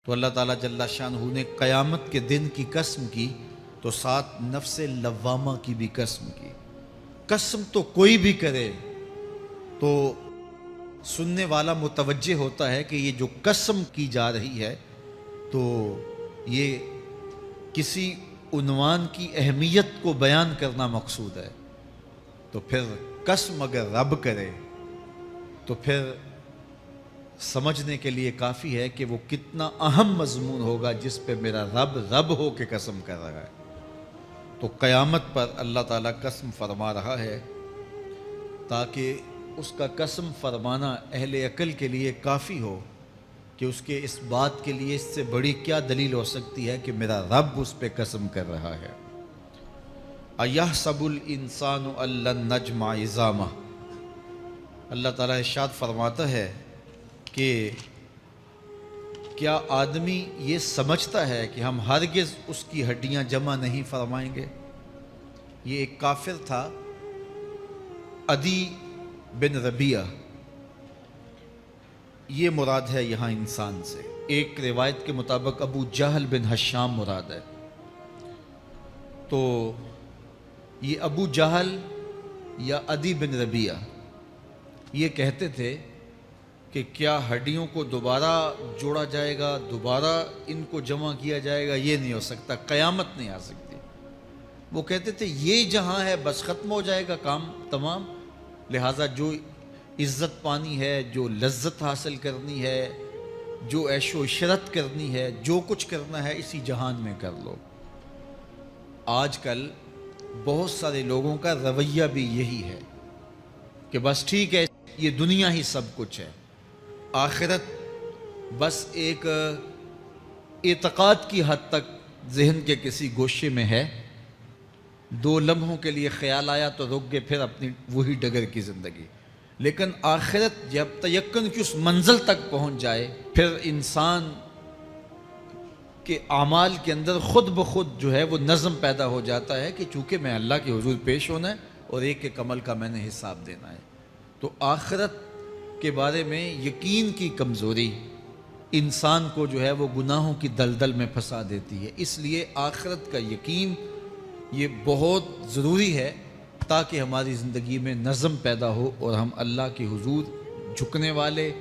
تو اللہ تعالیٰ جل شانہ نے قیامت کے دن کی قسم کی تو ساتھ نفس لوامہ کی بھی قسم کی۔ قسم تو کوئی بھی کرے تو سننے والا متوجہ ہوتا ہے کہ یہ جو قسم کی جا رہی ہے تو یہ کسی عنوان کی اہمیت کو بیان کرنا مقصود ہے، تو پھر قسم اگر رب کرے تو پھر سمجھنے کے لیے کافی ہے کہ وہ کتنا اہم مضمون ہوگا جس پہ میرا رب رب ہو کے قسم کر رہا ہے۔ تو قیامت پر اللہ تعالیٰ قسم فرما رہا ہے تاکہ اس کا قسم فرمانا اہل عقل کے لیے کافی ہو کہ اس کے اس بات کے لیے اس سے بڑی کیا دلیل ہو سکتی ہے کہ میرا رب اس پہ قسم کر رہا ہے۔ اَيَحْسَبُ الْإِنسَانُ أَن لَّن نَّجْمَعَ عِظَامَهُ، اللہ تعالیٰ ارشاد فرماتا ہے کہ کیا آدمی یہ سمجھتا ہے کہ ہم ہرگز اس کی ہڈیاں جمع نہیں فرمائیں گے؟ یہ ایک کافر تھا، عدی بن ربیعہ، یہ مراد ہے یہاں انسان سے۔ ایک روایت کے مطابق ابو جہل بن ہشام مراد ہے۔ تو یہ ابو جہل یا عدی بن ربیعہ یہ کہتے تھے کہ کیا ہڈیوں کو دوبارہ جوڑا جائے گا، دوبارہ ان کو جمع کیا جائے گا؟ یہ نہیں ہو سکتا، قیامت نہیں آ سکتی۔ وہ کہتے تھے یہ جہاں ہے بس ختم ہو جائے گا کام تمام، لہٰذا جو عزت پانی ہے، جو لذت حاصل کرنی ہے، جو عیش و عشرت کرنی ہے، جو کچھ کرنا ہے اسی جہان میں کر لو۔ آج کل بہت سارے لوگوں کا رویہ بھی یہی ہے کہ بس ٹھیک ہے یہ دنیا ہی سب کچھ ہے، آخرت بس ایک اعتقاد کی حد تک ذہن کے کسی گوشے میں ہے، 2 لمحوں کے لیے خیال آیا تو رک گئے، پھر اپنی وہی ڈگر کی زندگی۔ لیکن آخرت جب تیقن کی اس منزل تک پہنچ جائے پھر انسان کے اعمال کے اندر خود بخود جو ہے وہ نظم پیدا ہو جاتا ہے کہ چونکہ میں اللہ کے حضور پیش ہونا ہے اور ایک ایک عمل کا میں نے حساب دینا ہے۔ تو آخرت کے بارے میں یقین کی کمزوری انسان کو جو ہے وہ گناہوں کی دلدل میں پھنسا دیتی ہے، اس لیے آخرت کا یقین یہ بہت ضروری ہے تاکہ ہماری زندگی میں نظم پیدا ہو اور ہم اللہ کے حضور جھکنے والے،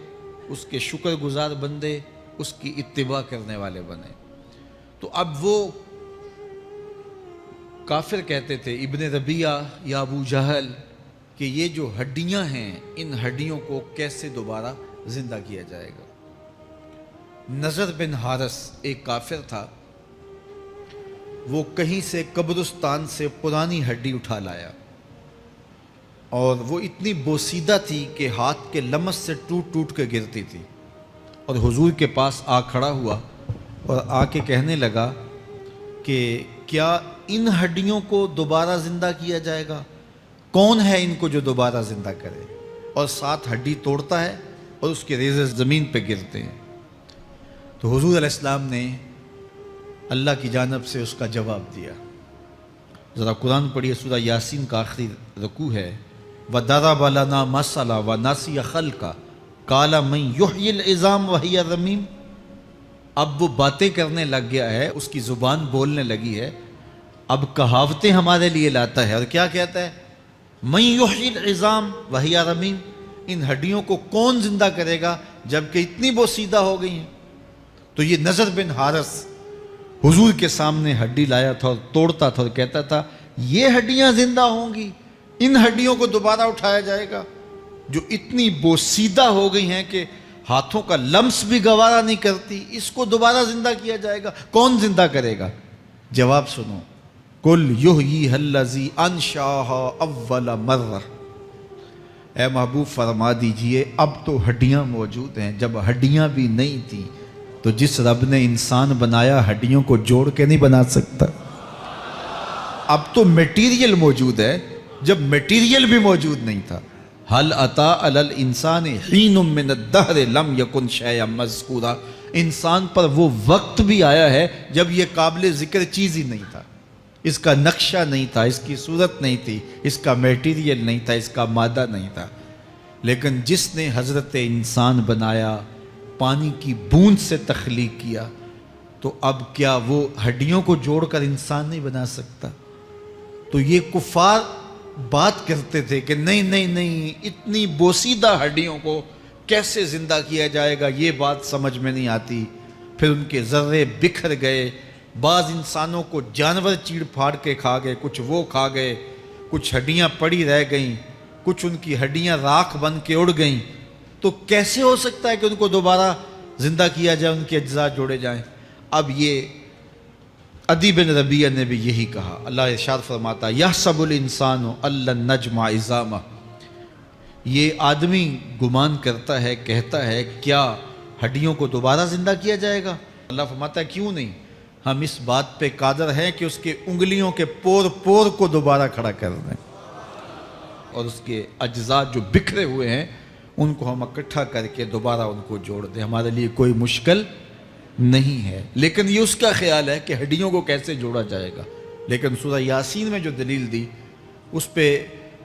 اس کے شکر گزار بندے، اس کی اتباع کرنے والے بنیں۔ تو اب وہ کافر کہتے تھے ابن ربیعہ یا ابو جہل کہ یہ جو ہڈیاں ہیں ان ہڈیوں کو کیسے دوبارہ زندہ کیا جائے گا۔ نضر بن حارث ایک کافر تھا، وہ کہیں سے قبرستان سے پرانی ہڈی اٹھا لایا اور وہ اتنی بوسیدہ تھی کہ ہاتھ کے لمس سے ٹوٹ ٹوٹ کے گرتی تھی، اور حضور کے پاس آ کھڑا ہوا اور آ کے کہنے لگا کہ کیا ان ہڈیوں کو دوبارہ زندہ کیا جائے گا؟ کون ہے ان کو جو دوبارہ زندہ کرے؟ اور ساتھ ہڈی توڑتا ہے اور اس کے ریزے زمین پہ گرتے ہیں۔ تو حضور علیہ السلام نے اللہ کی جانب سے اس کا جواب دیا۔ ذرا قرآن پڑھیے، سورہ یاسین کا آخری رکوع ہے، وَضَرَبَ لَنَا مَثَلًا وَنَسِیَ خَلْقَهُ قَالَ مَن يُحْیِی الْعِظَامَ وَهِیَ رَمِیمٌ۔ اب وہ باتیں کرنے لگ گیا ہے، اس کی زبان بولنے لگی ہے، اب کہاوتیں ہمارے لیے لاتا ہے، اور کیا کہتا ہے؟ مَن يُحْیِی الْعِظَامَ وَهِیَ رَمِیمٌ، ان ہڈیوں کو کون زندہ کرے گا جبکہ اتنی بوسیدہ ہو گئی ہیں؟ تو یہ نضر بن حارث حضور کے سامنے ہڈی لایا تھا اور توڑتا تھا اور کہتا تھا یہ ہڈیاں زندہ ہوں گی، ان ہڈیوں کو دوبارہ اٹھایا جائے گا جو اتنی بوسیدہ ہو گئی ہیں کہ ہاتھوں کا لمس بھی گوارا نہیں کرتی، اس کو دوبارہ زندہ کیا جائے گا؟ کون زندہ کرے گا؟ جواب سنو، قُلْ يُحْيِيهَا الَّذِي أَنشَأَهَا أَوَّلَ مَرَّةٍ، اے محبوب فرما دیجئے اب تو ہڈیاں موجود ہیں، جب ہڈیاں بھی نہیں تھیں تو جس رب نے انسان بنایا ہڈیوں کو جوڑ کے نہیں بنا سکتا۔ اب تو میٹیریل موجود ہے، جب میٹیریل بھی موجود نہیں تھا۔ هل أتى على الإنسان حين من الدهر لم يكن شيئا مذكورا، انسان پر وہ وقت بھی آیا ہے جب یہ قابل ذکر چیز ہی نہیں تھا، اس کا نقشہ نہیں تھا، اس کی صورت نہیں تھی، اس کا میٹیریل نہیں تھا، اس کا مادہ نہیں تھا، لیکن جس نے حضرت انسان بنایا پانی کی بوند سے تخلیق کیا، تو اب کیا وہ ہڈیوں کو جوڑ کر انسان نہیں بنا سکتا؟ تو یہ کفار بات کرتے تھے کہ نہیں نہیں نہیں، اتنی بوسیدہ ہڈیوں کو کیسے زندہ کیا جائے گا، یہ بات سمجھ میں نہیں آتی۔ پھر ان کے ذرے بکھر گئے، بعض انسانوں کو جانور چیڑ پھاڑ کے کھا گئے، کچھ وہ کھا گئے، کچھ ہڈیاں پڑی رہ گئیں، کچھ ان کی ہڈیاں راکھ بن کے اڑ گئیں۔ تو کیسے ہو سکتا ہے کہ ان کو دوبارہ زندہ کیا جائے، ان کے اجزاء جوڑے جائیں؟ اب یہ عدی بن ربیعہ نے بھی یہی کہا۔ اللہ ارشاد فرماتا یحسب الانسان ان لن نجمع عظامہ، یہ آدمی گمان کرتا ہے، کہتا ہے کیا ہڈیوں کو دوبارہ زندہ کیا جائے گا؟ اللہ فرماتا ہے کیوں نہیں، ہم اس بات پہ قادر ہیں کہ اس کے انگلیوں کے پور پور کو دوبارہ کھڑا کر دیں، اور اس کے اجزاء جو بکھرے ہوئے ہیں ان کو ہم اکٹھا کر کے دوبارہ ان کو جوڑ دیں، ہمارے لیے کوئی مشکل نہیں ہے۔ لیکن یہ اس کا خیال ہے کہ ہڈیوں کو کیسے جوڑا جائے گا، لیکن سورہ یاسین میں جو دلیل دی اس پہ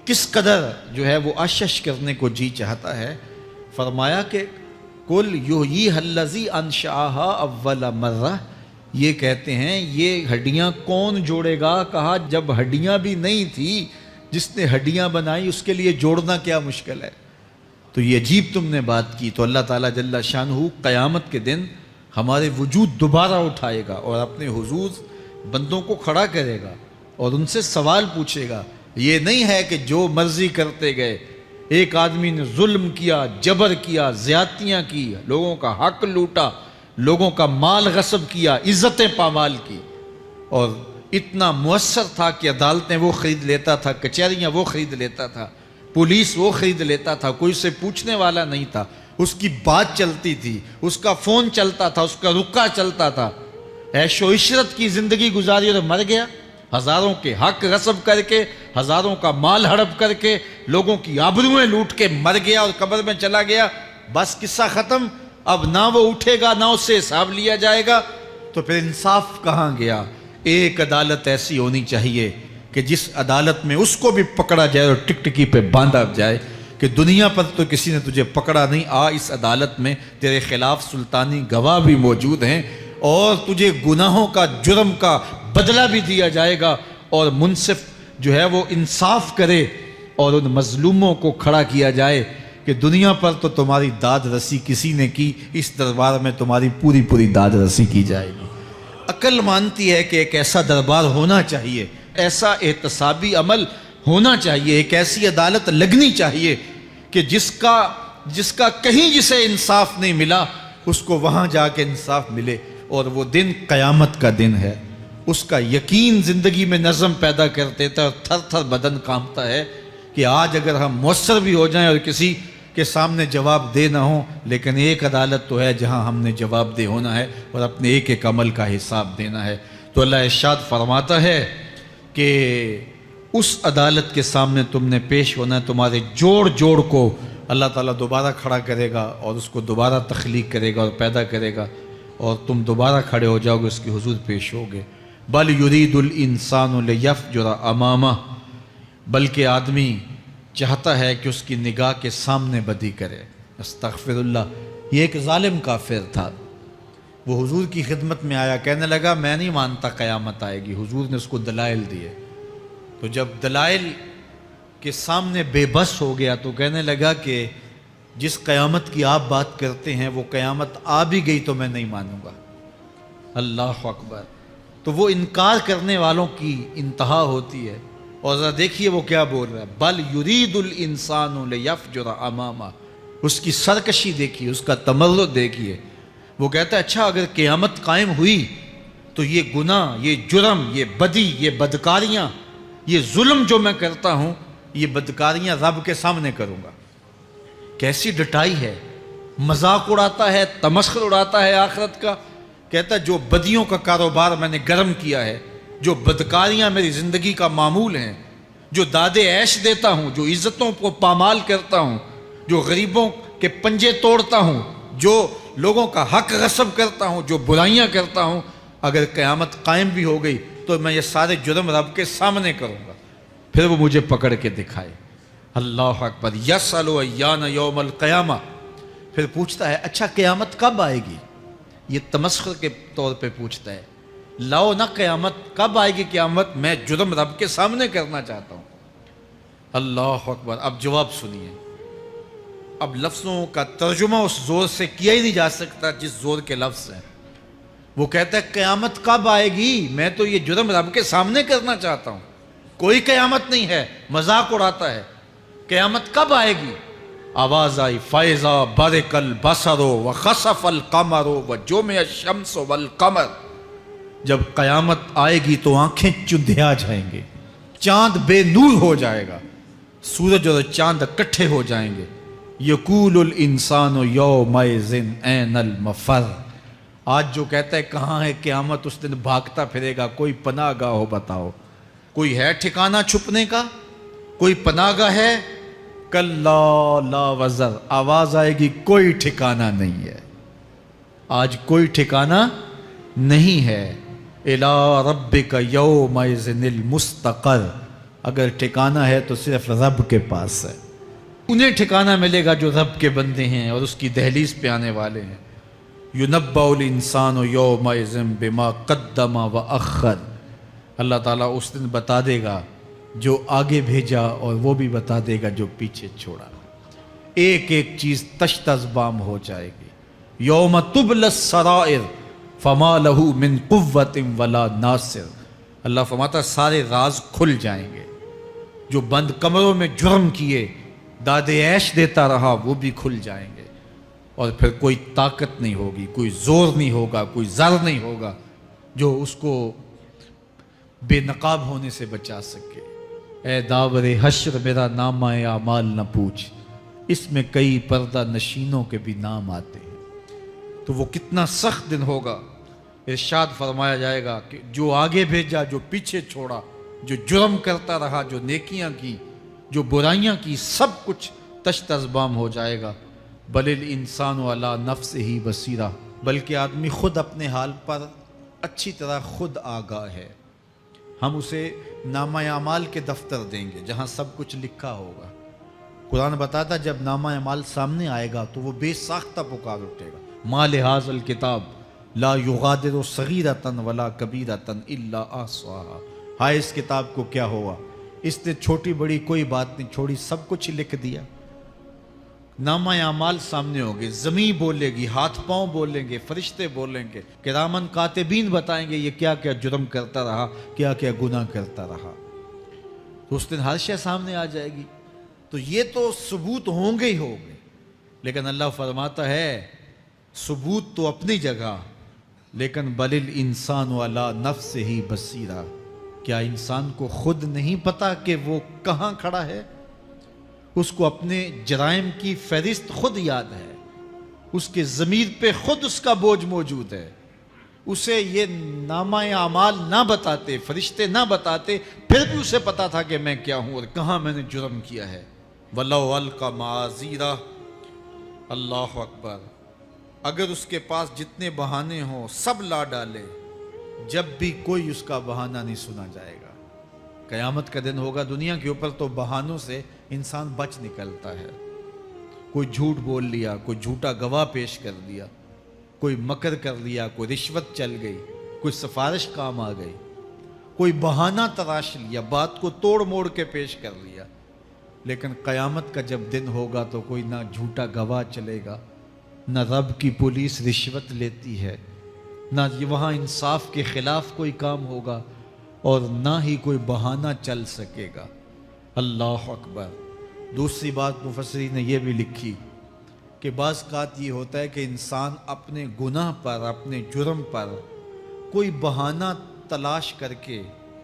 کس قدر جو ہے وہ اشش کرنے کو جی چاہتا ہے۔ فرمایا کہ قل یحییھا الذی انشأھا اول مرہ، یہ کہتے ہیں یہ ہڈیاں کون جوڑے گا؟ کہا جب ہڈیاں بھی نہیں تھی، جس نے ہڈیاں بنائی اس کے لیے جوڑنا کیا مشکل ہے؟ تو یہ عجیب تم نے بات کی۔ تو اللہ تعالیٰ جل شانہ قیامت کے دن ہمارے وجود دوبارہ اٹھائے گا اور اپنے حضور بندوں کو کھڑا کرے گا اور ان سے سوال پوچھے گا۔ یہ نہیں ہے کہ جو مرضی کرتے گئے، ایک آدمی نے ظلم کیا، جبر کیا، زیادتیاں کی، لوگوں کا حق لوٹا، لوگوں کا مال غصب کیا، عزتیں پامال کی، اور اتنا مؤثر تھا کہ عدالتیں وہ خرید لیتا تھا، کچہریاں وہ خرید لیتا تھا، پولیس وہ خرید لیتا تھا، کوئی سے پوچھنے والا نہیں تھا، اس کی بات چلتی تھی، اس کا فون چلتا تھا، اس کا رکا چلتا تھا، عیش و عشرت کی زندگی گزاری اور مر گیا، ہزاروں کے حق غصب کر کے، ہزاروں کا مال ہڑپ کر کے، لوگوں کی آبروئیں لوٹ کے مر گیا اور قبر میں چلا گیا، بس قصہ ختم۔ اب نہ وہ اٹھے گا نہ اس سے حساب لیا جائے گا، تو پھر انصاف کہاں گیا؟ ایک عدالت ایسی ہونی چاہیے کہ جس عدالت میں اس کو بھی پکڑا جائے اور ٹکٹکی پہ باندھا جائے کہ دنیا پر تو کسی نے تجھے پکڑا نہیں، آ اس عدالت میں تیرے خلاف سلطانی گواہ بھی موجود ہیں اور تجھے گناہوں کا، جرم کا بدلہ بھی دیا جائے گا، اور منصف جو ہے وہ انصاف کرے اور ان مظلوموں کو کھڑا کیا جائے کہ دنیا پر تو تمہاری داد رسی کسی نے کی، اس دربار میں تمہاری پوری پوری داد رسی کی جائے گی۔ عقل مانتی ہے کہ ایک ایسا دربار ہونا چاہیے، ایسا احتسابی عمل ہونا چاہیے، ایک ایسی عدالت لگنی چاہیے کہ جس کا کہیں جسے انصاف نہیں ملا اس کو وہاں جا کے انصاف ملے، اور وہ دن قیامت کا دن ہے۔ اس کا یقین زندگی میں نظم پیدا کر دیتا ہے اور تھر تھر بدن کانپتا ہے کہ آج اگر ہم مؤثر بھی ہو جائیں اور کسی کے سامنے جواب دہ نہ ہوں، لیکن ایک عدالت تو ہے جہاں ہم نے جواب دہ ہونا ہے اور اپنے ایک ایک عمل کا حساب دینا ہے۔ تو اللہ ارشاد فرماتا ہے کہ اس عدالت کے سامنے تم نے پیش ہونا ہے، تمہارے جوڑ جوڑ کو اللہ تعالیٰ دوبارہ کھڑا کرے گا اور اس کو دوبارہ تخلیق کرے گا اور پیدا کرے گا، اور تم دوبارہ کھڑے ہو جاؤ گے، اس کے حضور پیش ہوگے۔ بل یرید الانسان لیفجر امامہ، بلکہ آدمی چاہتا ہے کہ اس کی نگاہ کے سامنے بدی کرے۔ استغفر اللہ۔ یہ ایک ظالم کافر تھا، وہ حضور کی خدمت میں آیا، کہنے لگا میں نہیں مانتا قیامت آئے گی۔ حضور نے اس کو دلائل دیے، تو جب دلائل کے سامنے بے بس ہو گیا تو کہنے لگا کہ جس قیامت کی آپ بات کرتے ہیں وہ قیامت آ بھی گئی تو میں نہیں مانوں گا۔ اللہ اکبر۔ تو وہ انکار کرنے والوں کی انتہا ہوتی ہے، اور ذرا دیکھیے وہ کیا بول رہا ہے، بل یرید الانسان لیفجر امامہ۔ اس کی سرکشی دیکھیے، اس کا تمرد دیکھیے۔ وہ کہتا ہے اچھا اگر قیامت قائم ہوئی تو یہ گناہ، یہ جرم، یہ بدی، یہ بدکاریاں، یہ ظلم جو میں کرتا ہوں، یہ بدکاریاں رب کے سامنے کروں گا۔ کیسی ڈٹائی ہے، مذاق اڑاتا ہے، تمسخر اڑاتا ہے آخرت کا۔ کہتا ہے جو بدیوں کا کاروبار میں نے گرم کیا ہے، جو بدکاریاں میری زندگی کا معمول ہیں، جو دادے عیش دیتا ہوں، جو عزتوں کو پامال کرتا ہوں، جو غریبوں کے پنجے توڑتا ہوں، جو لوگوں کا حق غصب کرتا ہوں، جو برائیاں کرتا ہوں، اگر قیامت قائم بھی ہو گئی تو میں یہ سارے جرم رب کے سامنے کروں گا، پھر وہ مجھے پکڑ کے دکھائے۔ اللہ اکبر۔ یسأل ایان یوم القیامہ، پھر پوچھتا ہے اچھا قیامت کب آئے گی؟ یہ تمسخر کے طور پہ پوچھتا ہے، لاؤ نہ قیامت، کب آئے گی قیامت، میں جرم رب کے سامنے کرنا چاہتا ہوں۔ اللہ اکبر۔ اب جواب سنیے، اب لفظوں کا ترجمہ اس زور سے کیا ہی نہیں جا سکتا جس زور کے لفظ ہیں۔ وہ کہتا ہے قیامت کب آئے گی، میں تو یہ جرم رب کے سامنے کرنا چاہتا ہوں، کوئی قیامت نہیں ہے، مذاق اڑاتا ہے، قیامت کب آئے گی؟ آواز آئی فَإِذَا بَرِقَ الْبَصَرُ وَخَسَفَ الْقَمَرُ وَجُمِعَ الشَّمْسُ وَالْقَمَرُ۔ جب قیامت آئے گی تو آنکھیں چندھیا جائیں گے، چاند بے نور ہو جائے گا، سورج اور چاند اکٹھے ہو جائیں گے۔ یقول الانسان یومئذ این المفر۔ آج جو کہتا ہے کہاں ہے قیامت، اس دن بھاگتا پھرے گا، کوئی پناہ گاہ ہو بتاؤ، کوئی ہے ٹھکانہ چھپنے کا، کوئی پناہ گاہ ہے؟ کلا لا وزر، آواز آئے گی کوئی ٹھکانہ نہیں ہے، آج کوئی ٹھکانہ نہیں ہے۔ الی ربک یومئذ المستقر، اگر ٹھکانہ ہے تو صرف رب کے پاس ہے، انہیں ٹھکانہ ملے گا جو رب کے بندے ہیں اور اس کی دہلیز پہ آنے والے ہیں۔ یُنَبَّأُ الْإِنسَانُ یومئذ بما قدم وأخر، اللہ تعالیٰ اس دن بتا دے گا جو آگے بھیجا اور وہ بھی بتا دے گا جو پیچھے چھوڑا، ایک ایک چیز تشت ازبام ہو جائے گی۔ یوم تبلی السرائر فما لہ من قوت ولا ناصر، اللہ فرماتا سارے راز کھل جائیں گے، جو بند کمروں میں جرم کیے داد عیش دیتا رہا وہ بھی کھل جائیں گے، اور پھر کوئی طاقت نہیں ہوگی، کوئی زور نہیں ہوگا، کوئی زر نہیں ہوگا جو اس کو بے نقاب ہونے سے بچا سکے۔ اے داور حشر میرا نامہ اعمال نہ پوچھ، اس میں کئی پردہ نشینوں کے بھی نام آتے ہیں۔ تو وہ کتنا سخت دن ہوگا، ارشاد فرمایا جائے گا کہ جو آگے بھیجا، جو پیچھے چھوڑا، جو جرم کرتا رہا، جو نیکیاں کی، جو برائیاں کی، سب کچھ تشت ازبام ہو جائے گا۔ بل الانسان علی نفسہ بصیرہ، بلکہ آدمی خود اپنے حال پر اچھی طرح خود آگاہ ہے۔ ہم اسے نامہ اعمال کے دفتر دیں گے جہاں سب کچھ لکھا ہوگا۔ قرآن بتاتا جب نامہ اعمال سامنے آئے گا تو وہ بے ساختہ پکار اٹھے گا، ما لہذا الکتاب لا یغادر صغیرۃ ولا کبیرۃ الا احصاها، ہائے اس کتاب کو کیا ہوا، اس نے چھوٹی بڑی کوئی بات نہیں چھوڑی، سب کچھ لکھ دیا۔ نامہ اعمال سامنے ہوگے، زمین بولے گی، ہاتھ پاؤں بولیں گے، فرشتے بولیں گے، کرامن کاتبین بتائیں گے یہ کیا کیا جرم کرتا رہا، کیا کیا گناہ کرتا رہا۔ تو اس دن ہر شے سامنے آ جائے گی، تو یہ تو ثبوت ہوں گے ہی ہوں گے، لیکن اللہ فرماتا ہے ثبوت تو اپنی جگہ، لیکن بل الانسان علی نفسہ بصیرہ، کیا انسان کو خود نہیں پتا کہ وہ کہاں کھڑا ہے؟ اس کو اپنے جرائم کی فہرست خود یاد ہے، اس کے ضمیر پہ خود اس کا بوجھ موجود ہے، اسے یہ نامہ اعمال نہ بتاتے، فرشتے نہ بتاتے، پھر بھی اسے پتا تھا کہ میں کیا ہوں اور کہاں میں نے جرم کیا ہے۔ وَلَوْ أَلْقَى مَعَاذِيرَهُ، اللہ اکبر، اگر اس کے پاس جتنے بہانے ہوں سب لا ڈالے، جب بھی کوئی اس کا بہانہ نہیں سنا جائے گا۔ قیامت کا دن ہوگا، دنیا کے اوپر تو بہانوں سے انسان بچ نکلتا ہے، کوئی جھوٹ بول لیا، کوئی جھوٹا گواہ پیش کر دیا، کوئی مکر کر لیا، کوئی رشوت چل گئی، کوئی سفارش کام آ گئی، کوئی بہانہ تراش لیا، بات کو توڑ موڑ کے پیش کر لیا۔ لیکن قیامت کا جب دن ہوگا تو کوئی نہ جھوٹا گواہ چلے گا، نہ رب کی پولیس رشوت لیتی ہے، نہ وہاں انصاف کے خلاف کوئی کام ہوگا، اور نہ ہی کوئی بہانہ چل سکے گا۔ اللہ اکبر۔ دوسری بات مفسرین نے یہ بھی لکھی کہ بعض اوقات یہ ہوتا ہے کہ انسان اپنے گناہ پر، اپنے جرم پر کوئی بہانہ تلاش کر کے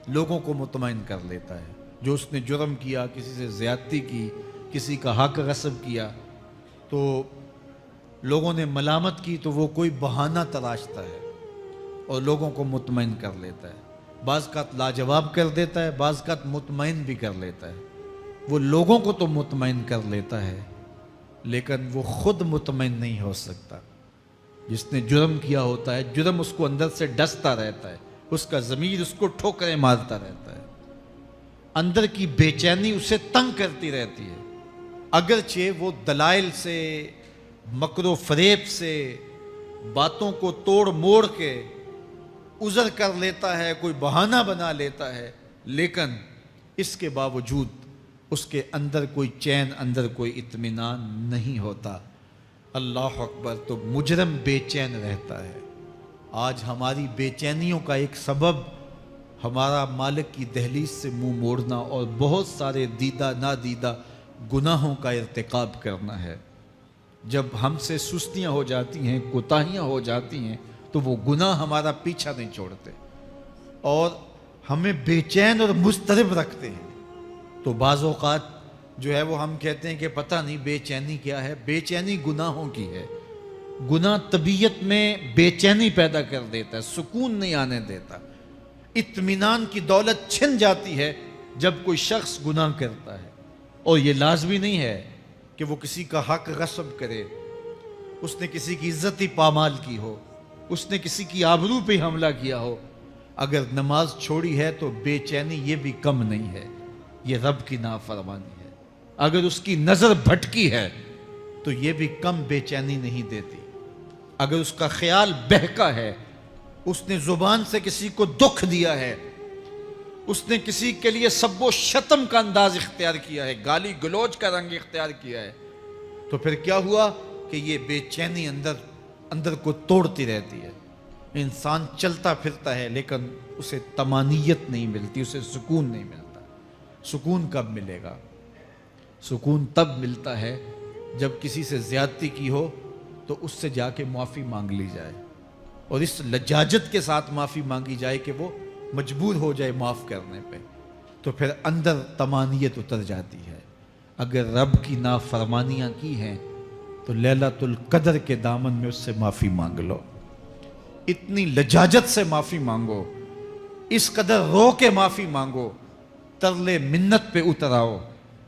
لوگوں کو مطمئن کر لیتا ہے۔ جو اس نے جرم کیا، کسی سے زیادتی کی، کسی کا حق غصب کیا، تو لوگوں نے ملامت کی تو وہ کوئی بہانہ تلاشتا ہے اور لوگوں کو مطمئن کر لیتا ہے۔ بعض اوقات لاجواب کر دیتا ہے، بعض اوقات مطمئن بھی کر لیتا ہے۔ وہ لوگوں کو تو مطمئن کر لیتا ہے لیکن وہ خود مطمئن نہیں ہو سکتا۔ جس نے جرم کیا ہوتا ہے، جرم اس کو اندر سے ڈستا رہتا ہے، اس کا ضمیر اس کو ٹھوکریں مارتا رہتا ہے، اندر کی بے چینی اسے تنگ کرتی رہتی ہے، اگرچہ وہ دلائل سے، مکر و فریب سے باتوں کو توڑ موڑ کے عذر کر لیتا ہے، کوئی بہانہ بنا لیتا ہے، لیکن اس کے باوجود اس کے اندر کوئی چین، اندر کوئی اطمینان نہیں ہوتا۔ اللہ اکبر! تو مجرم بے چین رہتا ہے۔ آج ہماری بے چینیوں کا ایک سبب ہمارا مالک کی دہلیز سے منہ موڑنا اور بہت سارے دیدہ نادیدہ گناہوں کا ارتکاب کرنا ہے۔ جب ہم سے سستیاں ہو جاتی ہیں، کوتاہیاں ہو جاتی ہیں، تو وہ گناہ ہمارا پیچھا نہیں چھوڑتے اور ہمیں بے چین اور مضطرب رکھتے ہیں۔ تو بعض اوقات جو ہے وہ ہم کہتے ہیں کہ پتہ نہیں بے چینی کیا ہے۔ بے چینی گناہوں کی ہے۔ گناہ طبیعت میں بے چینی پیدا کر دیتا ہے، سکون نہیں آنے دیتا۔ اطمینان کی دولت چھن جاتی ہے جب کوئی شخص گناہ کرتا ہے، اور یہ لازمی نہیں ہے کہ وہ کسی کا حق غصب کرے، اس نے کسی کی عزت ہی پامال کی ہو، اس نے کسی کی آبرو پہ حملہ کیا ہو۔ اگر نماز چھوڑی ہے تو بے چینی یہ بھی کم نہیں ہے، یہ رب کی نافرمانی ہے۔ اگر اس کی نظر بھٹکی ہے تو یہ بھی کم بے چینی نہیں دیتی۔ اگر اس کا خیال بہکا ہے، اس نے زبان سے کسی کو دکھ دیا ہے، اس نے کسی کے لیے سب و شتم کا انداز اختیار کیا ہے، گالی گلوچ کا رنگ اختیار کیا ہے، تو پھر کیا ہوا کہ یہ بے چینی اندر کو توڑتی رہتی ہے۔ انسان چلتا پھرتا ہے لیکن اسے طمانیت نہیں ملتی، اسے سکون نہیں ملتا۔ سکون کب ملے گا؟ سکون تب ملتا ہے جب کسی سے زیادتی کی ہو تو اس سے جا کے معافی مانگ لی جائے، اور اس لجاجت کے ساتھ معافی مانگی جائے کہ وہ مجبور ہو جائے معاف کرنے پہ، تو پھر اندر طمانیت اتر جاتی ہے۔ اگر رب کی نافرمانیاں کی ہیں تو لیلۃ القدر کے دامن میں اس سے معافی مانگ لو، اتنی لجاجت سے معافی مانگو، اس قدر رو کے معافی مانگو، ترلے منت پہ اتر آؤ،